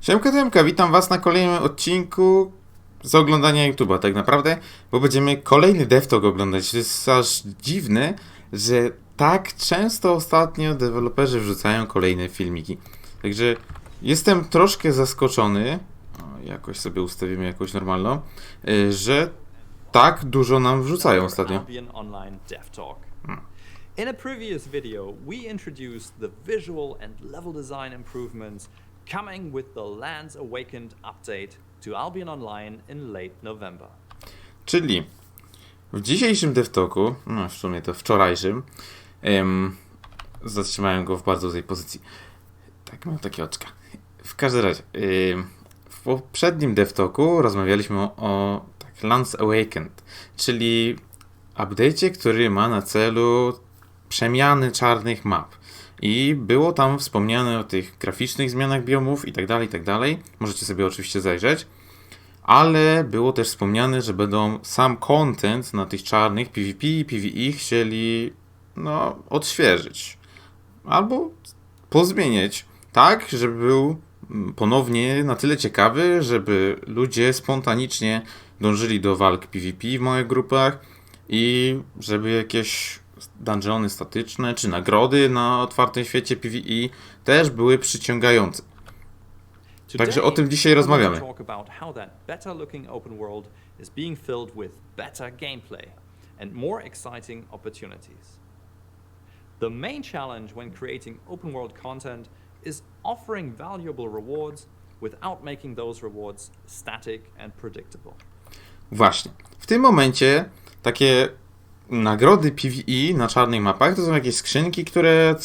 Siemka, Tymka, witam was na kolejnym odcinku z oglądania YouTube'a tak naprawdę, bo będziemy kolejny DevTalk oglądać. To jest aż dziwne, że tak często ostatnio deweloperzy wrzucają kolejne filmiki. Także jestem troszkę zaskoczony, jakoś sobie ustawimy jakąś normalną, że tak dużo nam wrzucają ostatnio. Albion Online DevTalk. In a previous video, we introduced the visual and level design improvements coming with the Lands Awakened update to Albion Online in late November. Czyli w dzisiejszym DevTalku, no w sumie to wczorajszym, zatrzymałem go w bardzo złej pozycji. Tak, mam takie oczka. W każdym razie, w poprzednim DevTalku rozmawialiśmy o tak, Lands Awakened, czyli update'cie, który ma na celu przemiany czarnych map. I było tam wspomniane o tych graficznych zmianach biomów i tak dalej, i tak dalej. Możecie sobie oczywiście zajrzeć. Ale było też wspomniane, że będą sam content na tych czarnych PvP i PvE chcieli odświeżyć. Albo pozmieniać tak, żeby był ponownie na tyle ciekawy, żeby ludzie spontanicznie dążyli do walk PvP w małych grupach i żeby jakieś dungeony statyczne czy nagrody na otwartym świecie PvE też były przyciągające. Także o tym dzisiaj rozmawiamy. Talk about how that better looking open world is being filled with better gameplay and more exciting opportunities. The main challenge when creating open world content is offering valuable rewards without making those rewards static and predictable. Właśnie. W tym momencie takie nagrody PvE na czarnych mapach to są jakieś skrzynki, które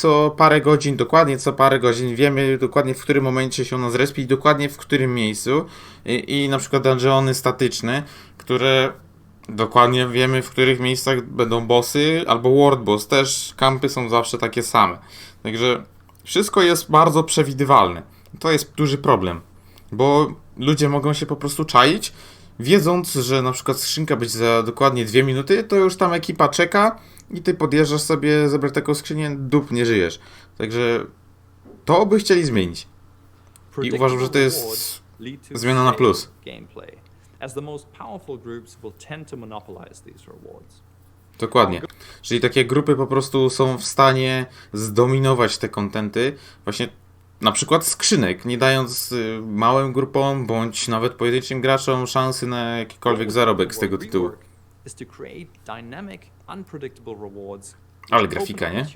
dokładnie co parę godzin wiemy dokładnie w którym momencie się ona zrespi i dokładnie w którym miejscu. I na przykład dungeony statyczne, które dokładnie wiemy w których miejscach będą bossy, albo world boss, też kampy są zawsze takie same. Także wszystko jest bardzo przewidywalne. To jest duży problem, bo ludzie mogą się po prostu czaić, wiedząc, że na przykład skrzynka będzie za dokładnie 2 minuty, to już tam ekipa czeka i ty podjeżdżasz sobie zebrać taką skrzynię, nie żyjesz. Także to by chcieli zmienić. I uważam, że to jest zmiana na plus. Gameplay, as the most powerful groups will tend to monopolize these rewards. Dokładnie. Czyli takie grupy po prostu są w stanie zdominować te kontenty, właśnie na przykład skrzynek, nie dając małym grupom bądź nawet pojedynczym graczom szansy na jakikolwiek zarobek z tego tytułu. Ale grafika, nie?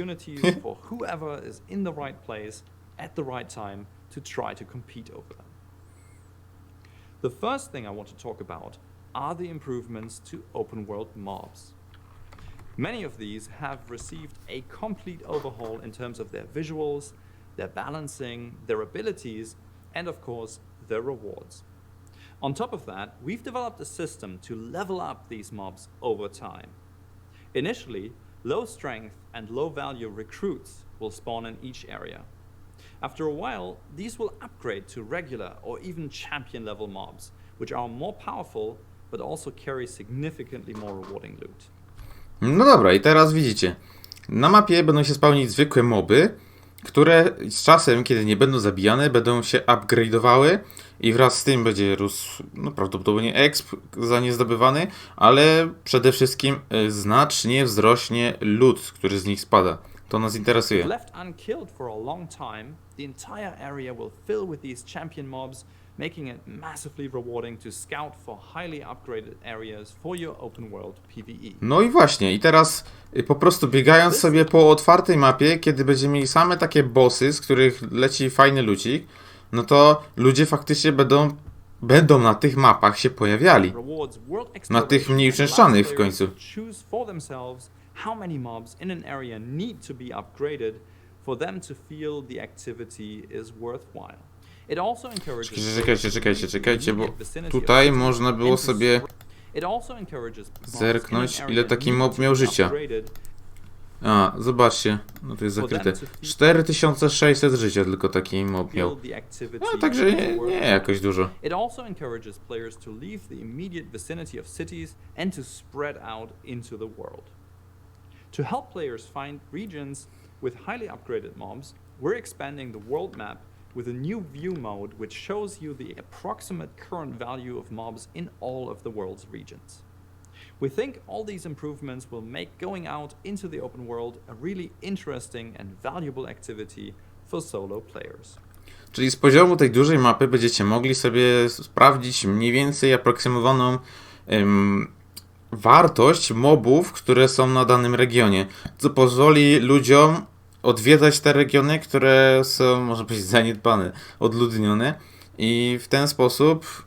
For whoever is in the right place at the right time to try to compete over them. The first thing I want to talk about are the improvements to open world mobs. Many of these have received a complete overhaul in terms of their visuals, their balancing, their abilities, and of course, their rewards. On top of that, we've developed a system to level up these mobs over time. Initially, low strength and low value recruits will spawn in each area. After a while, these will upgrade to regular or even champion level mobs, which are more powerful but also carry significantly more rewarding loot. No dobra, i teraz widzicie, na mapie będą się spełnić zwykłe moby, które z czasem, kiedy nie będą zabijane, będą się upgrade'owały i wraz z tym będzie rósł prawdopodobnie exp za nie zdobywany, ale przede wszystkim znacznie wzrośnie loot, który z nich spada. To nas interesuje. Left unkilled for a long time, the entire area will fill with these champion mobs, making it massively rewarding to scout for highly upgraded areas for your open world PvE. No i właśnie, i teraz po prostu biegając sobie po otwartej mapie, kiedy będziemy mieli same takie bossy, z których leci fajny lucik, no to ludzie faktycznie będą na tych mapach się pojawiali. Na tych mniej uczęszczanych w końcu. How many mobs in an area need to be upgraded for them to feel the activity is worthwhile. It also encourages Czekajcie, bo tutaj można było sobie zerknąć, ile taki mob miał życia. A, zobaczcie, no to jest zakryte. 4600 życia tylko taki mob miał. No, także nie jakoś dużo. It also encourages players to leave the immediate vicinity of cities and to spread out into the world. To help players find regions with highly upgraded mobs, we're expanding the world map with a new view mode which shows you the approximate current value of mobs in all of the world's regions. We think all these improvements will make going out into the open world a really interesting and valuable activity for solo players. Czyli z poziomu tej dużej mapy będziecie mogli sobie sprawdzić mniej więcej aproksymowaną wartość mobów, które są na danym regionie, co pozwoli ludziom odwiedzać te regiony, które są, można powiedzieć, zaniedbane, odludnione i w ten sposób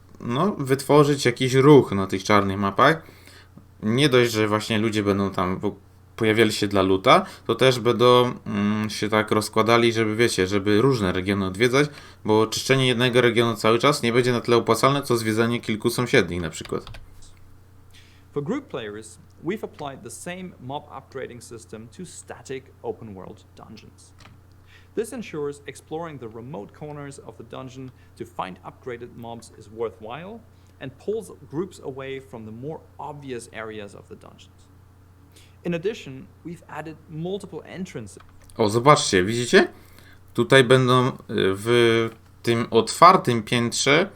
wytworzyć jakiś ruch na tych czarnych mapach. Nie dość, że właśnie ludzie będą tam pojawiali się dla luta, to też będą się tak rozkładali, żeby wiecie, żeby różne regiony odwiedzać, bo czyszczenie jednego regionu cały czas nie będzie na tyle opłacalne, co zwiedzanie kilku sąsiednich na przykład. For group players, we've applied the same mob upgrading system to static open world dungeons. This ensures exploring the remote corners of the dungeon to find upgraded mobs is worthwhile and pulls groups away from the more obvious areas of the dungeons. In addition, we've added multiple entrances. O, zobaczcie, widzicie? Tutaj będą w tym otwartym piętrze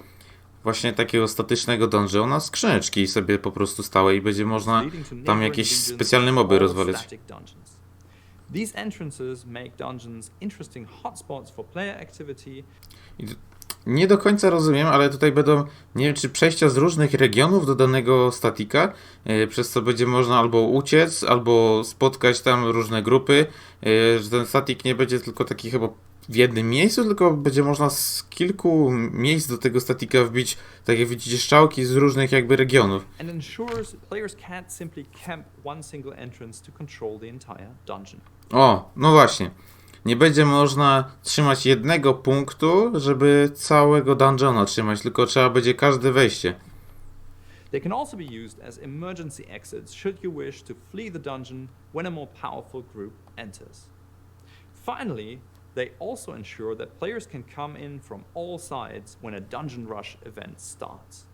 właśnie takiego statycznego dungeona skrzyneczki sobie po prostu stałe i będzie można tam jakieś specjalne moby rozwalać. These entrances make dungeons interesting hotspots for player activity. Nie do końca rozumiem, ale tutaj będą, nie wiem, czy przejścia z różnych regionów do danego statika, przez co będzie można albo uciec, albo spotkać tam różne grupy, że ten statik nie będzie tylko taki chyba w jednym miejscu, tylko będzie można z kilku miejsc do tego statika wbić, tak jak widzicie, strzałki z różnych jakby regionów. And ensures players can't simply camp one single entrance to control the entire dungeon. O, no właśnie. Nie będzie można trzymać jednego punktu, żeby całego dungeona trzymać, tylko trzeba będzie każde wejście. They can also be used as emergency exits should you wish to flee the dungeon when a more powerful group enters. Finally, they also ensure that players can come in from all sides when a dungeon rush event starts.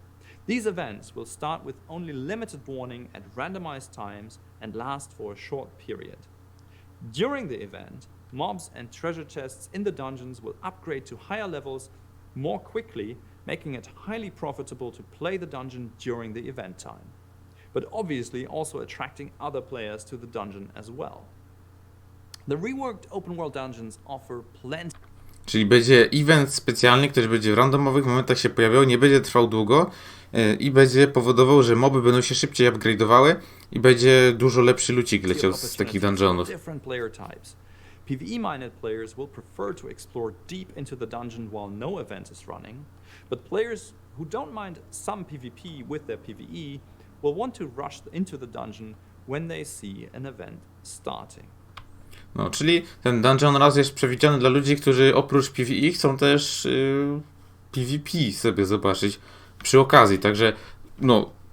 These events will start with only limited warning at randomized times and last for a short period. During the event, mobs and treasure chests in the dungeons will upgrade to higher levels more quickly, making it highly profitable to play the dungeon during the event time, but obviously also attracting other players to the dungeon as well. The reworked open world dungeons offer plenty. Czyli będzie event specjalny, który będzie w randomowych momentach się pojawiał, nie będzie trwał długo i będzie powodował, że moby będą się szybciej upgrade'owały i będzie dużo lepszy lucik leciał z takich dungeonów. PvE-minded players will prefer to explore deep into the dungeon while no event is running, but players who don't mind some PvP with their PvE will want to rush into the dungeon when they see an event starting. No, czyli ten dungeon raz jest przewidziany dla ludzi, którzy oprócz PvE chcą też PvP sobie zobaczyć przy okazji, także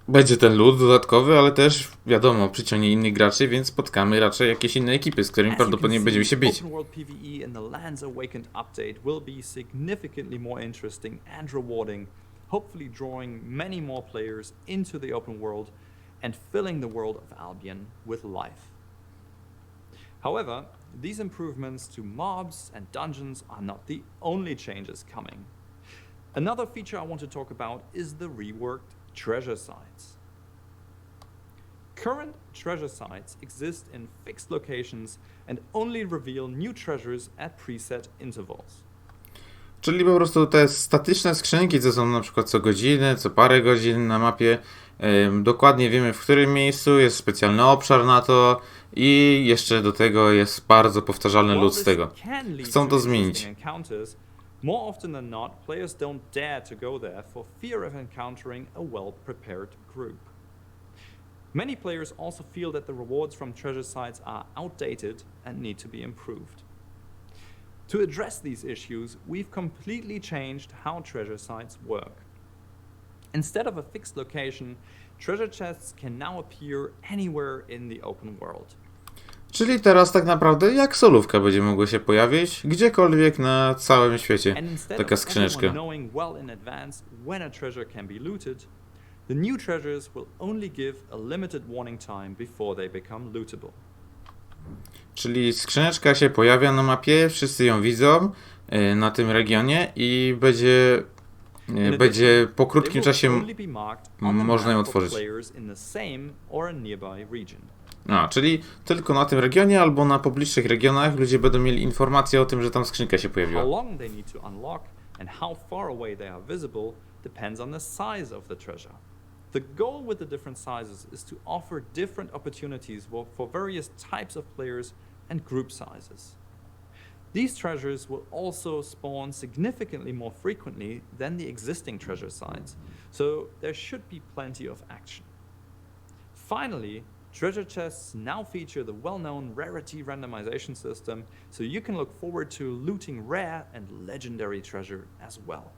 będzie ten loot dodatkowy, ale też wiadomo, przyciągnie innych graczy, więc spotkamy raczej jakieś inne ekipy, z którymi prawdopodobnie będziemy się bić. Open World PvE in the Lands Awakened update will be significantly more interesting and rewarding, hopefully drawing many more players into the open world and filling the world of Albion with life. However, these improvements to mobs and dungeons are not the only changes coming. Another feature I want to talk about is the reworked treasure sites. Current treasure sites exist in fixed locations and only reveal new treasures at preset intervals. Czyli po prostu te statyczne skrzynki, co są na przykład co godzinę, co parę godzin na mapie, dokładnie wiemy, w którym miejscu, jest specjalny obszar na to i jeszcze do tego jest bardzo powtarzalny loot z tego. Chcą to zmienić. More often than not, players don't dare to go there for fear of encountering a well-prepared group. Many players also feel that the rewards from treasure sites are outdated and need to be improved. To address these issues, we've completely changed how treasure sites work. Instead of a fixed location, treasure chests can now appear anywhere in the open world. Czyli teraz tak naprawdę jak solówka będzie mogła się pojawić gdziekolwiek na całym świecie. Taka skrzyneczka. Knowing well in advance when a treasure can be looted, the new treasures will only give a limited warning time before they become lootable. Czyli skrzyneczka się pojawia na mapie, wszyscy ją widzą, na tym regionie i będzie po krótkim czasie można ją otworzyć. Czyli tylko na tym regionie albo na pobliższych regionach ludzie będą mieli informację o tym, że tam skrzynka się pojawiła. How long they need to unlock and how far away they are visible depends on the size of the treasure. The goal with the different sizes is to offer different opportunities for various types of players and group sizes. These treasures will also spawn significantly more frequently than the existing treasure sites, so there should be plenty of action. Finally, treasure chests now feature the well-known rarity randomization system, so you can look forward to looting rare and legendary treasure as well.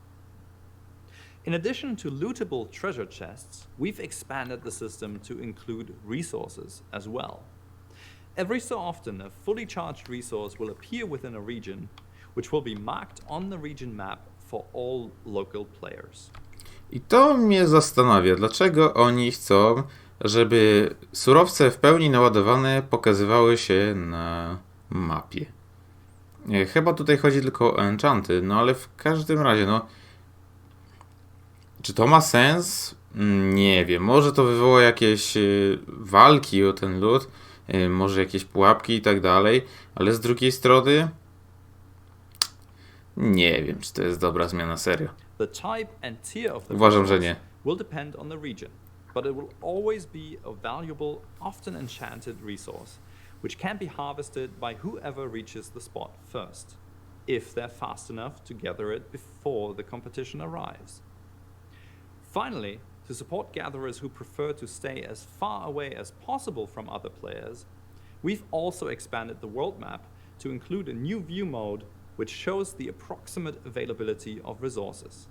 In addition to lootable treasure chests, we've expanded the system to include resources as well. Every so often, a fully charged resource will appear within a region, which will be marked on the region map for all local players. I to mnie zastanawia, dlaczego oni chcą, żeby surowce w pełni naładowane pokazywały się na mapie. Chyba tutaj chodzi tylko o enchanty, no ale w każdym razie, no... Czy to ma sens? Nie wiem. Może to wywoła jakieś walki o ten loot, może jakieś pułapki i tak dalej, ale z drugiej strony nie wiem, czy to jest dobra zmiana, serio. The type and tier of the Uważam, że nie. will depend on the region, but it will always be a valuable, often enchanted resource, which can be harvested by whoever reaches the spot first, if they're fast enough to gather it before the competition arrives. Finally, to support gatherers who prefer to stay as far away as possible from other players, we've also expanded the world map to include a new view mode which shows the approximate availability of resources.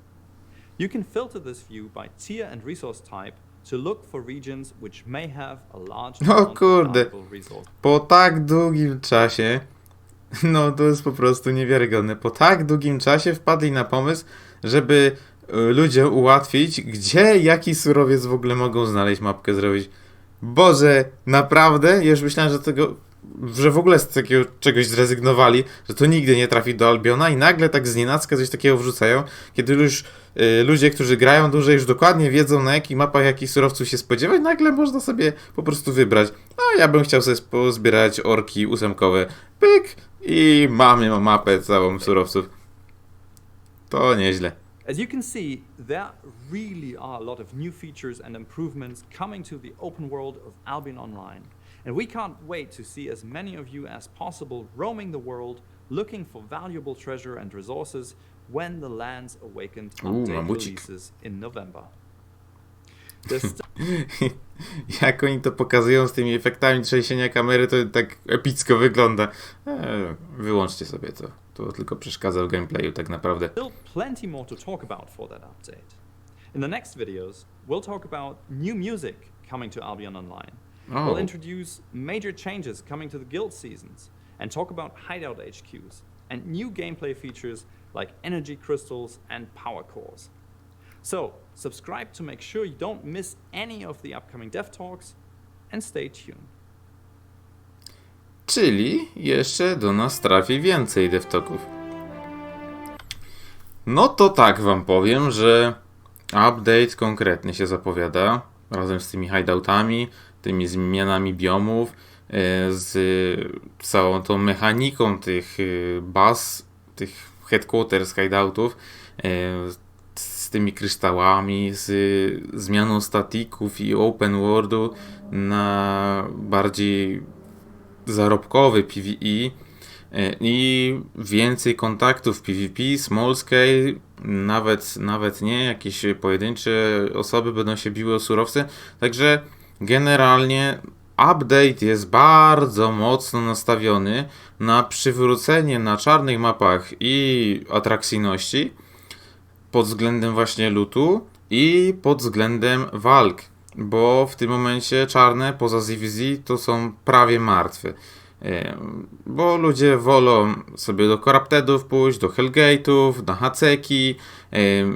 You can filter this view by tier and resource type to look for regions which may have a large amount of valuable resources. Po tak długim czasie, no to jest po prostu niewiarygodne, po tak długim czasie wpadli na pomysł, żeby ludziom ułatwić, gdzie jaki surowiec w ogóle mogą znaleźć, mapkę zrobić. Boże, naprawdę? Ja już myślałem, że w ogóle z takiego czegoś zrezygnowali, że to nigdy nie trafi do Albiona i nagle tak znienacka coś takiego wrzucają, kiedy już ludzie, którzy grają dłużej, już dokładnie wiedzą, na jakich mapach, jakich surowców się spodziewać, nagle można sobie po prostu wybrać. No, ja bym chciał sobie pozbierać orki ósemkowe. Pyk! I mamy mapę całą surowców. To nieźle. As you can see, there really are a lot of new features and improvements coming to the open world of Albion Online. And we can't wait to see as many of you as possible roaming the world, looking for valuable treasure and resources when the Lands Awakened update releases in November. Jak oni to pokazują z tymi efektami trzęsienia kamery, to tak epicko wygląda. Wyłączcie sobie to. To tylko przeszkadza w gameplayu tak naprawdę. Still plenty more to talk about for that update. In the next videos, we'll talk about new music coming to Albion Online. We'll introduce major changes coming to the guild seasons and talk about hideout HQs and new gameplay features like energy crystals and power cores. So, subscribe to make sure you don't miss any of the upcoming dev talks and stay tuned. Czyli jeszcze do nas trafi więcej devtalków. No to tak wam powiem, że update konkretnie się zapowiada, razem z tymi hideoutami, tymi zmianami biomów, z całą tą mechaniką tych baz, tych headquarters hideoutów, z tymi kryształami, z zmianą statików i open worldu na bardziej zarobkowy PvE i więcej kontaktów PvP, small scale, nawet nie, jakieś pojedyncze osoby będą się biły o surowce, także generalnie update jest bardzo mocno nastawiony na przywrócenie na czarnych mapach i atrakcyjności pod względem właśnie lootu i pod względem walk, bo w tym momencie czarne poza ZVZ to są prawie martwe, bo ludzie wolą sobie do Corruptedów pójść, do Hellgate'ów, na Haceki,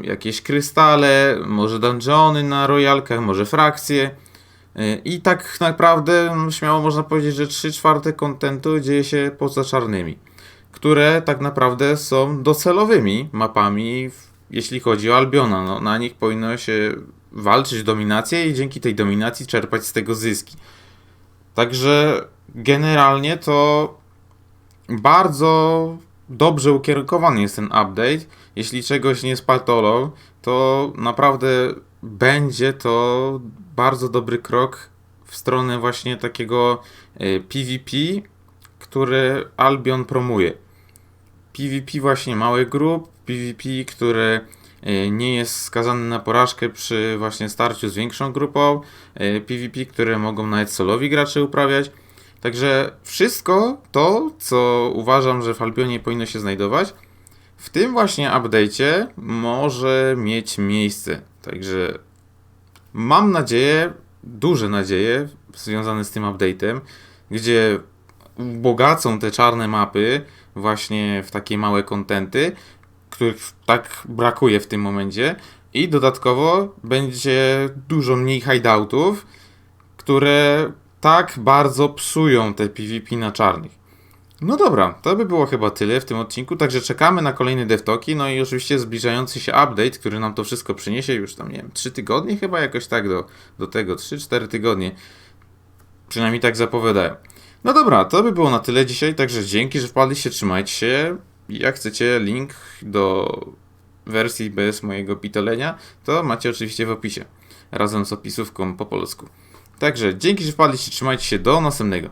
jakieś krystale, może dungeony na royalkach, może frakcje i tak naprawdę śmiało można powiedzieć, że 3/4 kontentu dzieje się poza czarnymi. które tak naprawdę są docelowymi mapami, jeśli chodzi o Albiona. No, na nich powinno się walczyć o dominację i dzięki tej dominacji czerpać z tego zyski. Także generalnie to bardzo dobrze ukierunkowany jest ten update. Jeśli czegoś nie spaltolą, to naprawdę będzie to bardzo dobry krok w stronę właśnie takiego PvP, który Albion promuje. PvP właśnie małych grup, PvP, które nie jest skazany na porażkę przy właśnie starciu z większą grupą, PvP, które mogą nawet solowi gracze uprawiać. Także wszystko to, co uważam, że w Albionie powinno się znajdować, w tym właśnie update'cie może mieć miejsce. Także mam nadzieję, duże nadzieje związane z tym update'em, gdzie ubogacą te czarne mapy właśnie w takie małe kontenty, których tak brakuje w tym momencie, i dodatkowo będzie dużo mniej hideoutów, które tak bardzo psują te PvP na czarnych. No dobra, to by było chyba tyle w tym odcinku, także czekamy na kolejne devtoki, no i oczywiście zbliżający się update, który nam to wszystko przyniesie już tam, nie wiem, 3 tygodnie chyba jakoś tak do tego, 3-4 tygodnie. Przynajmniej tak zapowiadają. No dobra, to by było na tyle dzisiaj, także dzięki, że wpadliście, trzymajcie się. Jak chcecie link do wersji bez mojego pitolenia, to macie oczywiście w opisie, razem z opisówką po polsku. Także dzięki, że wpadliście, trzymajcie się, do następnego.